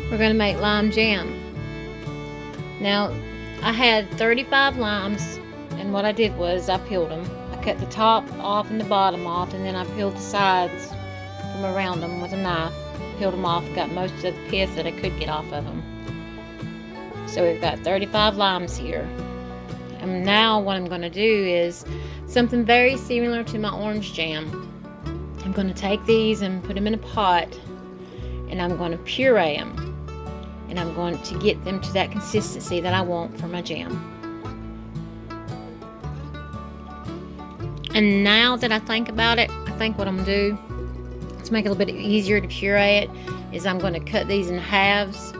We're going to make lime jam. Now, I had 35 limes, and what I did was I peeled them. I cut the top off and the bottom off, and then I peeled the sides from around them with a knife. Peeled them off, got most of the pith that I could get off of them. So we've got 35 limes here. And now what I'm going to do is something very similar to my orange jam. I'm going to take these and put them in a pot, and I'm going to puree them. And I'm going to get them to that consistency that I want for my jam. And now that I think about it, I think what I'm going to do to make it a little bit easier to puree it is I'm going to cut these in halves,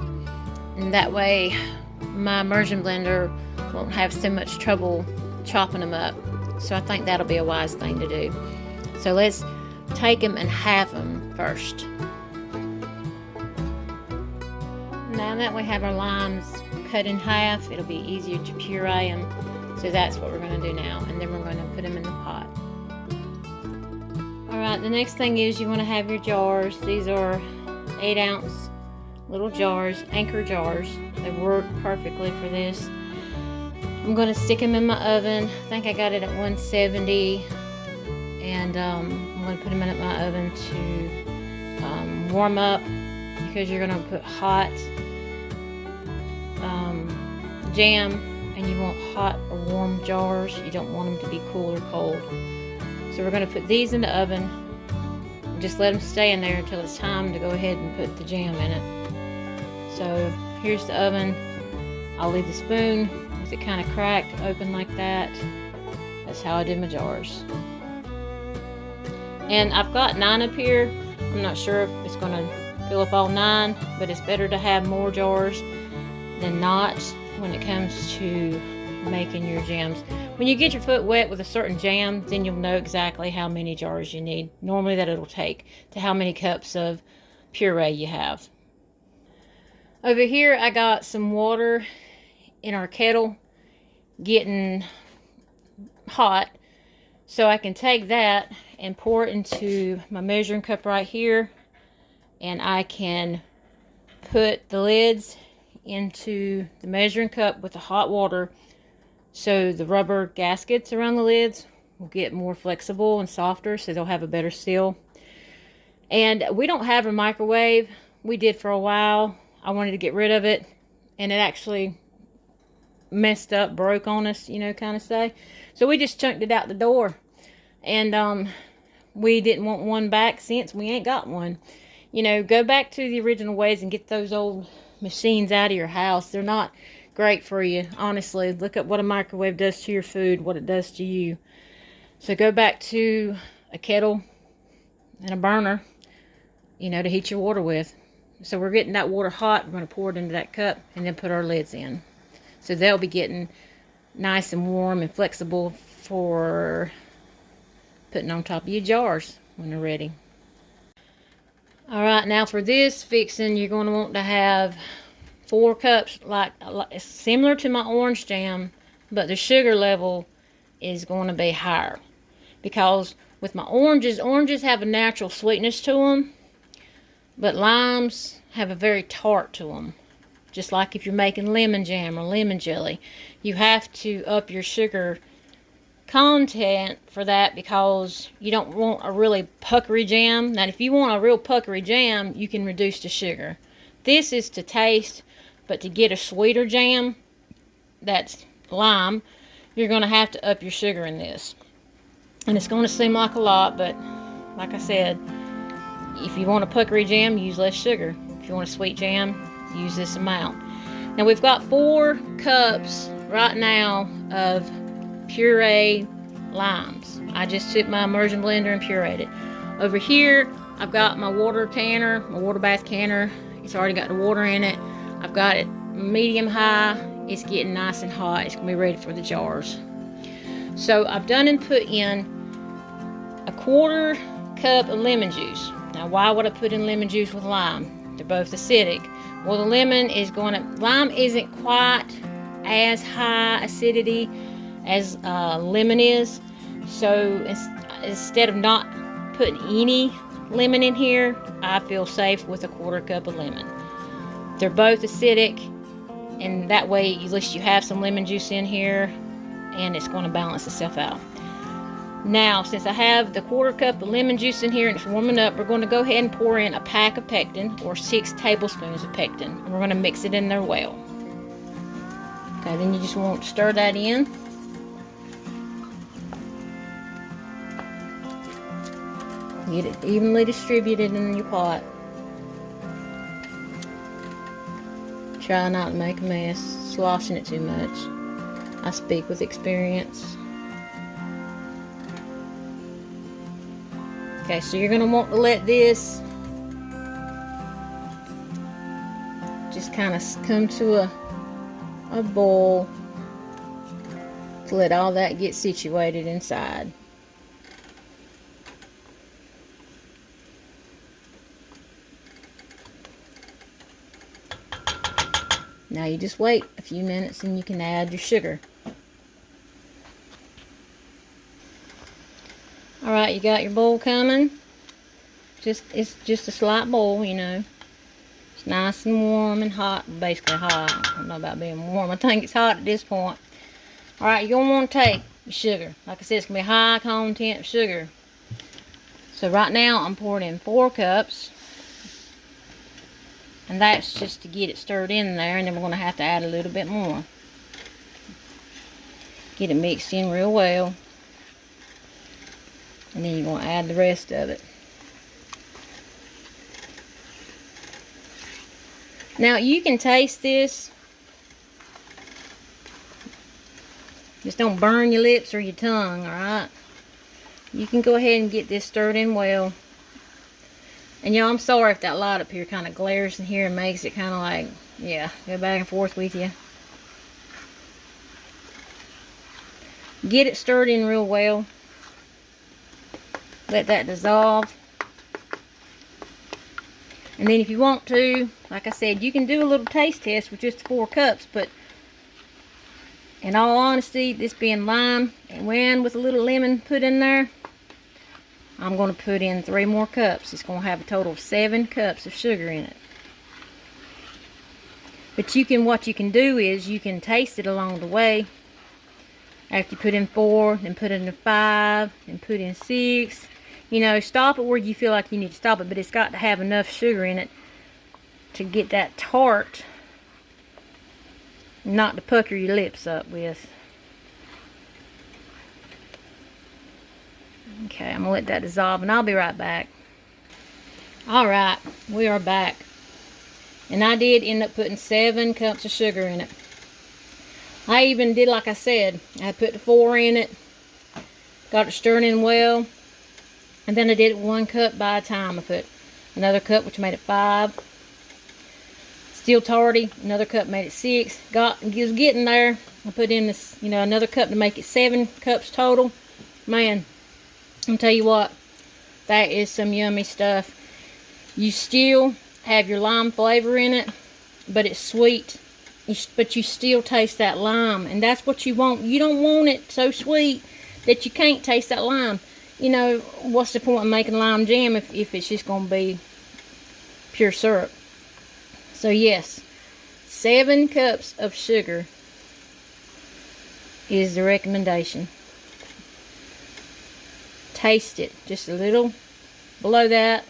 and that way my immersion blender won't have so much trouble chopping them up. So I think that'll be a wise thing to do. So let's take them and halve them first. Now that we have our limes cut in half, it'll be easier to puree them. So that's what we're going to do now, and then we're going to put them in the pot. Alright, the next thing is you want to have your jars. These are 8-ounce little jars, Anchor jars. They work perfectly for this. I'm going to stick them in my oven. I think I got it at 170, and I'm going to put them in my oven to warm up, because you're going to put hot jam, and you want hot or warm jars. You don't want them to be cool or cold. So we're going to put these in the oven and just let them stay in there until it's time to go ahead and put the jam in it. So here's the oven. I'll leave the spoon with it kind of cracked open like that. That's how I did my jars. And I've got 9 up here. I'm not sure if it's going to fill up all 9, but it's better to have more jars than not when it comes to making your jams. When you get your foot wet with a certain jam, then you'll know exactly how many jars you need. Normally that it'll take to how many cups of puree you have. Over here I got some water in our kettle getting hot, so I can take that and pour it into my measuring cup right here, and I can put the lids into the measuring cup with the hot water, so the rubber gaskets around the lids will get more flexible and softer, so they'll have a better seal. And we don't have a microwave. We did for a while. I wanted to get rid of it, and it actually messed up, broke on us, you know, kind of say. So we just chunked it out the door, and we didn't want one back since we ain't got one. You know, go back to the original ways and get those old machines out of your house. They're not great for you, honestly. Look at what a microwave does to your food, what it does to you. So go back to a kettle and a burner, you know, to heat your water with. So we're getting that water hot. We're going to pour it into that cup and then put our lids in. So they'll be getting nice and warm and flexible for putting on top of your jars when they're ready. Alright, now for this fixing, you're going to want to have 4 cups, like similar to my orange jam, but the sugar level is going to be higher. Because with my oranges have a natural sweetness to them, but limes have a very tart to them. Just like if you're making lemon jam or lemon jelly, you have to up your sugar content for that, because you don't want a really puckery jam. Now if you want a real puckery jam, you can reduce the sugar. This is to taste, but to get a sweeter jam that's lime, you're going to have to up your sugar in this. And it's going to seem like a lot, but like I said, if you want a puckery jam, use less sugar. If you want a sweet jam, use this amount. Now we've got 4 cups right now of puree limes. I just took my immersion blender and pureed it. Over here I've got my water canner, my water bath canner. It's already got the water in it. I've got it medium high. It's getting nice and hot. It's gonna be ready for the jars. So I've done and put in a 1/4 cup of lemon juice. Now why would I put in lemon juice with lime? They're both acidic. Well, the lemon lime isn't quite as high acidity as lemon is. So instead of not putting any lemon in here, I feel safe with a 1/4 cup of lemon. They're both acidic, and that way at least you have some lemon juice in here, and it's going to balance itself out. Now, since I have the 1/4 cup of lemon juice in here and it's warming up, we're going to go ahead and pour in a pack of pectin, or 6 tablespoons of pectin, and we're going to mix it in there well. Okay, then you just want to stir that in. Get it evenly distributed in your pot. Try not to make a mess, sloshing it too much. I speak with experience. Okay, so you're going to want to let this just kind of come to a boil to let all that get situated inside. Now you just wait a few minutes and you can add your sugar. Alright, you got your bowl coming. It's just a slight bowl, you know. It's nice and warm and hot, basically hot. I don't know about being warm. I think it's hot at this point. Alright, you're going to want to take your sugar. Like I said, it's going to be high content sugar. So right now I'm pouring in 4 cups. And that's just to get it stirred in there, and then we're going to have to add a little bit more. Get it mixed in real well. And then you're going to add the rest of it. Now you can taste this. Just don't burn your lips or your tongue, alright? You can go ahead and get this stirred in well. And y'all, I'm sorry if that light up here kind of glares in here and makes it kind of like, yeah, go back and forth with you. Get it stirred in real well. Let that dissolve. And then if you want to, like I said, you can do a little taste test with just 4 cups, but in all honesty, this being lime and when with a little lemon put in there, I'm going to put in 3 more cups. It's going to have a total of 7 cups of sugar in it. But what you can do is you can taste it along the way. After you put in 4, then put in 5, then put in 6. You know, stop it where you feel like you need to stop it, but it's got to have enough sugar in it to get that tart, not to pucker your lips up with. Okay, I'm going to let that dissolve, and I'll be right back. Alright, we are back. And I did end up putting 7 cups of sugar in it. I even did like I said. I put the 4 in it. Got it stirring in well. And then I did it 1 cup by a time. I put another cup, which made it 5. Still tardy. Another cup made it 6. It was getting there. I put in this, another cup to make it 7 cups total. Man, I'll tell you what, that is some yummy stuff. You still have your lime flavor in it, but it's sweet. But you still taste that lime, and that's what you want. You don't want it so sweet that you can't taste that lime. What's the point of making lime jam if it's just going to be pure syrup? So yes, 7 cups of sugar is the recommendation. Taste it just a little below that,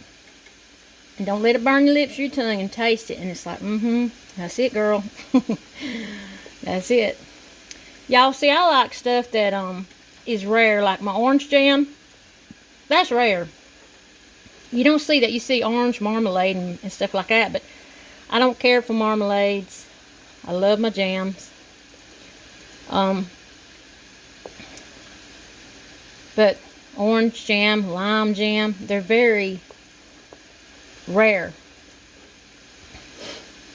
and don't let it burn your lips or your tongue, and taste it, and it's like, that's it, girl. That's it. Y'all see, I like stuff that is rare, like my orange jam. That's rare. You don't see that. You see orange marmalade and stuff like that, but I don't care for marmalades. I love my jams. But orange jam, lime jam, they're very rare.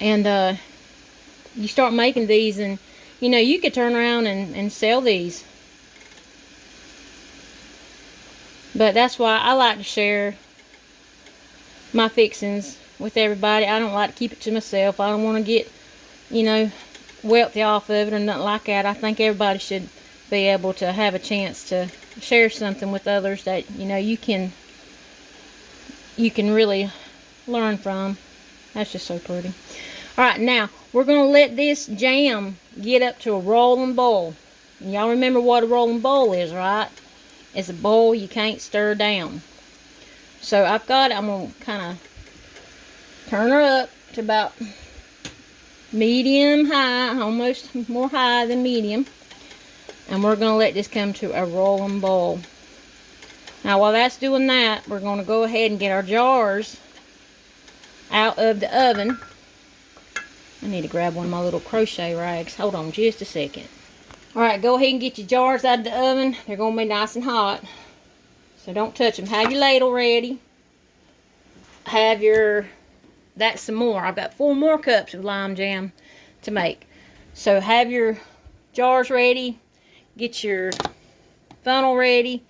And you start making these, and you could turn around and sell these. But that's why I like to share my fixings with everybody. I don't like to keep it to myself. I don't want to get, wealthy off of it or nothing like that. I think everybody should be able to have a chance to share something with others that you can really learn from. That's just so pretty. Alright, now we're going to let this jam get up to a rolling boil. And y'all remember what a rolling boil is, right? It's a boil you can't stir down. So I'm going to kind of turn her up to about medium high, almost more high than medium. And we're going to let this come to a rolling boil. Now while that's doing that, we're going to go ahead and get our jars out of the oven. I need to grab one of my little crochet rags. Hold on just a second. Alright, go ahead and get your jars out of the oven. They're going to be nice and hot. So don't touch them. Have your ladle ready. Have that's some more. I've got 4 more cups of lime jam to make. So have your jars ready. Get your funnel ready.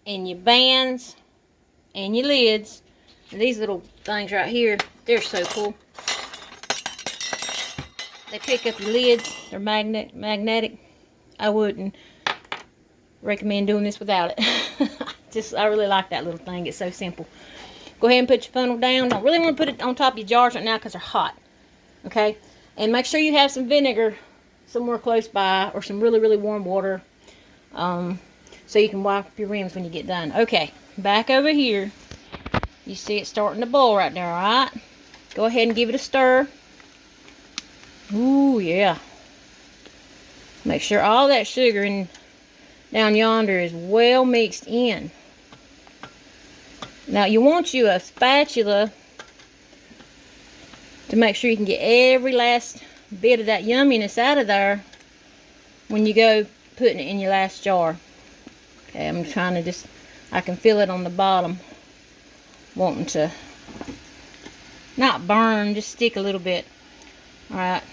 And your bands. And your lids. And these little things right here, they're so cool. They pick up your lids. They're magnetic. I wouldn't recommend doing this without it. I really like that little thing. It's so simple. Go ahead and put your funnel down. Don't really want to put it on top of your jars right now because they're hot. Okay? And make sure you have some vinegar somewhere close by or some really, really warm water so you can wipe your rims when you get done. Okay, back over here. You see it starting to boil right there, alright? Go ahead and give it a stir. Ooh, yeah. Make sure all that sugar down yonder is well mixed in. Now you want you a spatula to make sure you can get every last bit of that yumminess out of there when you go putting it in your last jar. Okay, I'm trying to I can feel it on the bottom wanting to not burn, just stick a little bit. Alright.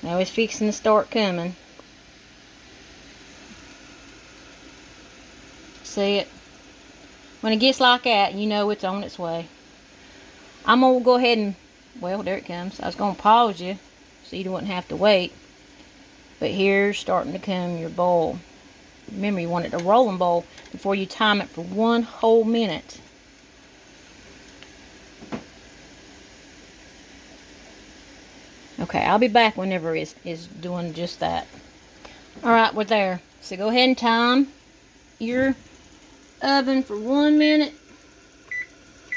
Now it's fixing to start coming. See it? When it gets like that, you know it's on its way. I'm going to go ahead and, well, there it comes. I was going to pause you so you wouldn't have to wait. But here's starting to come your bowl. Remember, you want it to roll and bowl before you time it for 1 whole minute. Okay, I'll be back whenever it's doing just that. Alright, we're there. So go ahead and time your oven for 1 minute.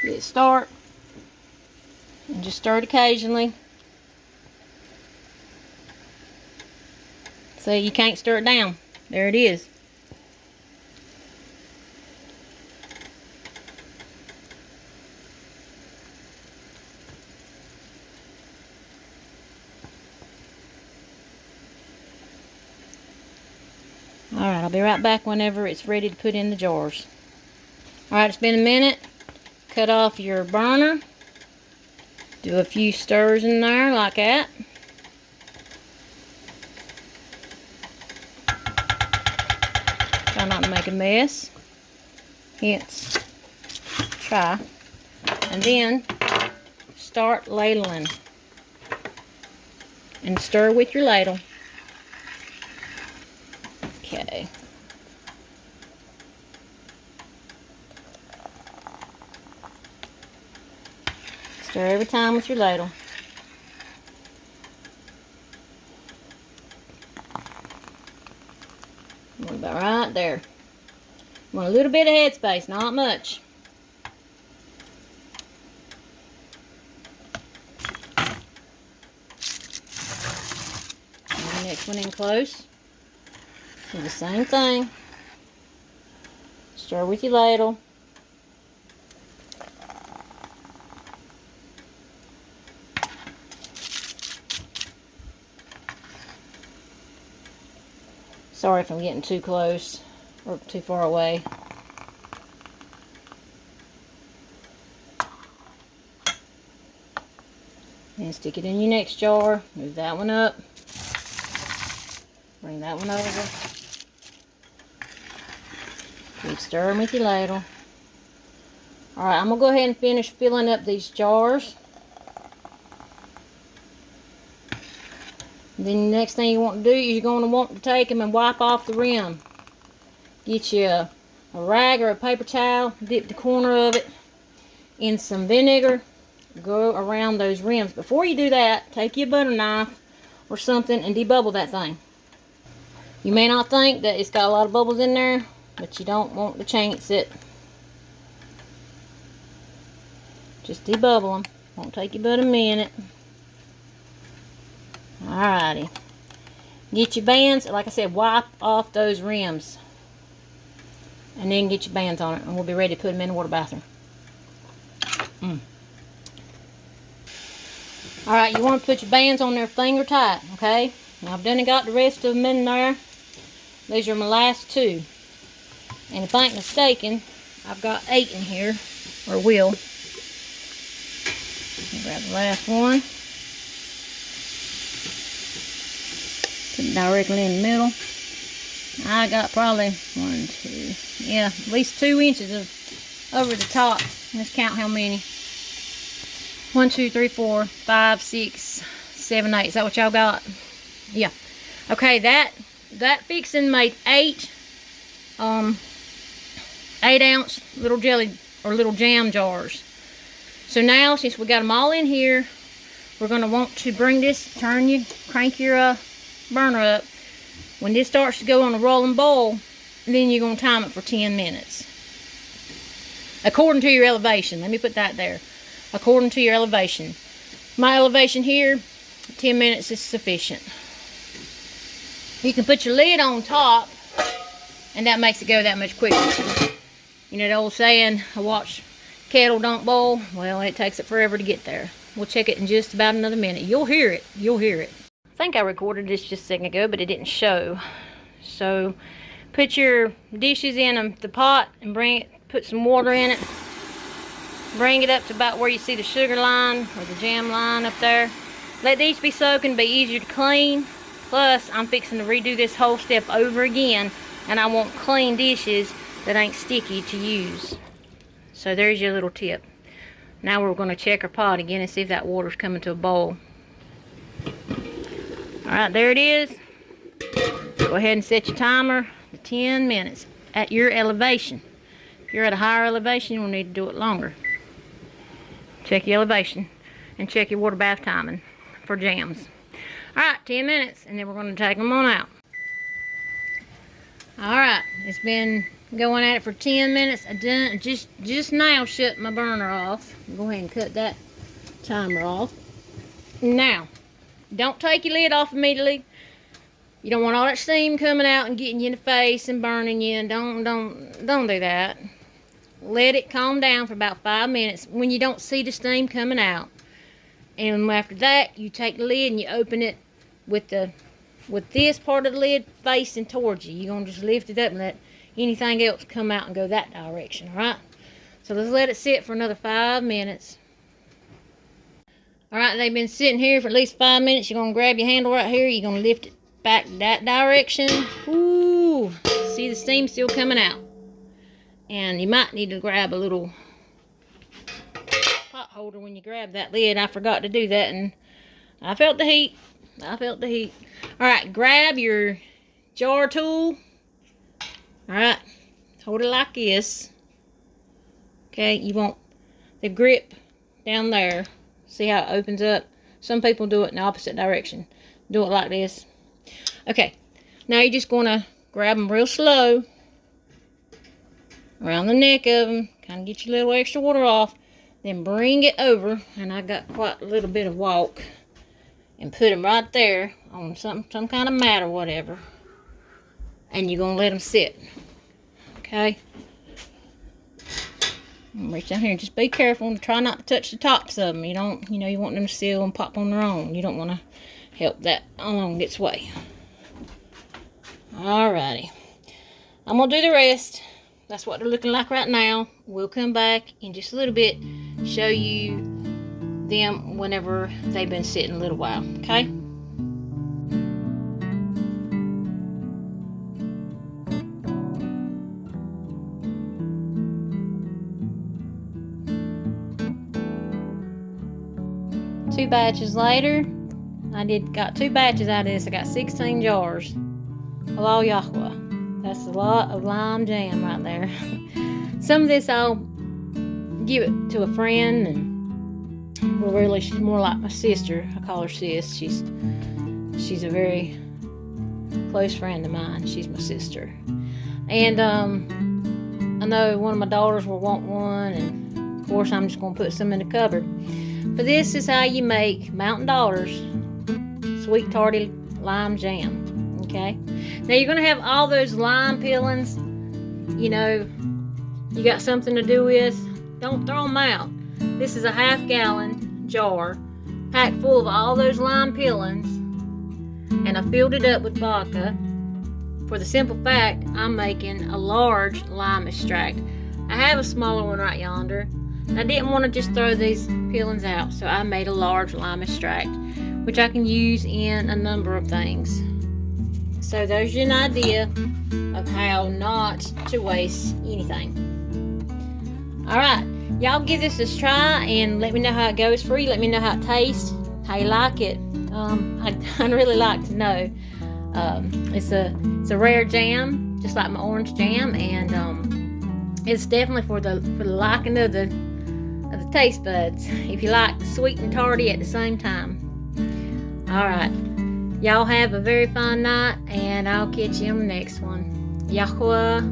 Get it start. And just stir it occasionally. So you can't stir it down. There it is. Alright, I'll be right back whenever it's ready to put in the jars. Alright, it's been a minute. Cut off your burner. Do a few stirs in there like that. Try not to make a mess. Hence, try. And then start ladling. And stir with your ladle. Okay. Stir every time with your ladle. About right there. Want a little bit of headspace, not much. And the next one in close. Do the same thing. Stir with your ladle. Sorry if I'm getting too close or too far away. And stick it in your next jar. Move that one up. Bring that one over. Keep stirring with your ladle. Alright, I'm going to go ahead and finish filling up these jars. Then the next thing you want to do is you're going to want to take them and wipe off the rim. Get you a rag or a paper towel, dip the corner of it in some vinegar go around those rims. Before you do that, take your butter knife or something and debubble that thing. You may not think that it's got a lot of bubbles in there, but you don't want to chance it. Just debubble them. Won't take you but a minute. Alrighty. Get your bands. Like I said, wipe off those rims. And then get your bands on it. And we'll be ready to put them in the water bathroom. Alright, you want to put your bands on there finger tight, okay? Now I've done and got the rest of them in there. These are my last 2. And if I ain't mistaken, I've got 8 in here. Or will. Grab the last one. Put it directly in the middle. I got probably 1, 2, yeah, at least 2 inches of over the top. Let's count how many. 1, 2, 3, 4, 5, 6, 7, 8. Is that what y'all got? Yeah. Okay, that fixing made 8 8-ounce little jelly or little jam jars. So now, since we got them all in here, we're going to want to bring this, crank your burner up. When this starts to go on a rolling boil, then you're going to time it for 10 minutes. According to your elevation. Let me put that there. According to your elevation. My elevation here, 10 minutes is sufficient. You can put your lid on top, and that makes it go that much quicker. You know the old saying, a watch kettle don't boil? Well, it takes it forever to get there. We'll check it in just about another minute. You'll hear it. You'll hear it. I think I recorded this just a second ago, but it didn't show. So, put your dishes in the pot and put some water in it. Bring it up to about where you see the sugar line or the jam line up there. Let these be soaking, be easier to clean. Plus, I'm fixing to redo this whole step over again, and I want clean dishes that ain't sticky to use. So there's your little tip. Now we're going to check our pot again and see if that water's coming to a boil. Alright, there it is. Go ahead and set your timer to 10 minutes at your elevation. If you're at a higher elevation, you'll need to do it longer. Check your elevation and check your water bath timing for jams. Alright, 10 minutes, and then we're going to take them on out. Alright, it's been going at it for 10 minutes. I done just now shut my burner off. Go ahead and cut that timer off. Now, don't take your lid off immediately. You don't want all that steam coming out and getting you in the face and burning you. And don't do that. Let it calm down for about 5 minutes when you don't see the steam coming out. And after that, you take the lid and you open it with this part of the lid facing towards you. You're gonna just lift it up and let anything else come out and go that direction. All right. So let's let it sit for another 5 minutes. Alright, they've been sitting here for at least 5 minutes. You're going to grab your handle right here. You're going to lift it back that direction. Ooh, see the steam still coming out. And you might need to grab a little pot holder when you grab that lid. I forgot to do that, and I felt the heat. Alright, grab your jar tool. Alright, hold it like this. Okay, you want the grip down there. See how it opens up? Some people do it in the opposite direction. Do it like this. Okay, now you're just going to grab them real slow around the neck of them. Kind of get your little extra water off. Then bring it over, and I got quite a little bit of walk, and put them right there on some kind of mat or whatever. And you're going to let them sit. Okay? Reach down here and just be careful and try not to touch the tops of them. You want them to seal and pop on their own. You don't want to help that along its way. Alrighty. I'm going to do the rest. That's what they're looking like right now. We'll come back in just a little bit, show you them whenever they've been sitting a little while. Okay? Two batches later, got 2 batches out of this. I got 16 jars. Hello, Yahweh. That's a lot of lime jam right there. Some of this I'll give it to a friend, and well, really, she's more like my sister. I call her sis. She's a very close friend of mine. She's my sister. And I know one of my daughters will want one, and of course I'm just going to put some in the cupboard. But this is how you make Mountain Daughters sweet tarty lime jam. Okay? Now you're going to have all those lime peelings, you know, you got something to do with. Don't throw them out. This is a 1/2 gallon jar packed full of all those lime peelings, and I filled it up with vodka for the simple fact I'm making a large lime extract. I have a smaller one right yonder. I didn't want to just throw these peelings out, so I made a large lime extract, which I can use in a number of things. So there's an idea of how not to waste anything. Alright, y'all give this a try and let me know how it goes for you. Let me know how it tastes, how you like it. I'd really like to know. It's a rare jam, just like my orange jam, and it's definitely for the liking of the taste buds. If you like sweet and tarty at the same time. Alright, y'all have a very fine night, and I'll catch you on the next one. Yahuwah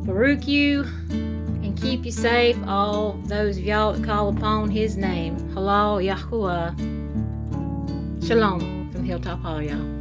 Baruch you, and keep you safe, all those of y'all that call upon his name. Halal Yahuwah. Shalom from Hilltop Hall, y'all.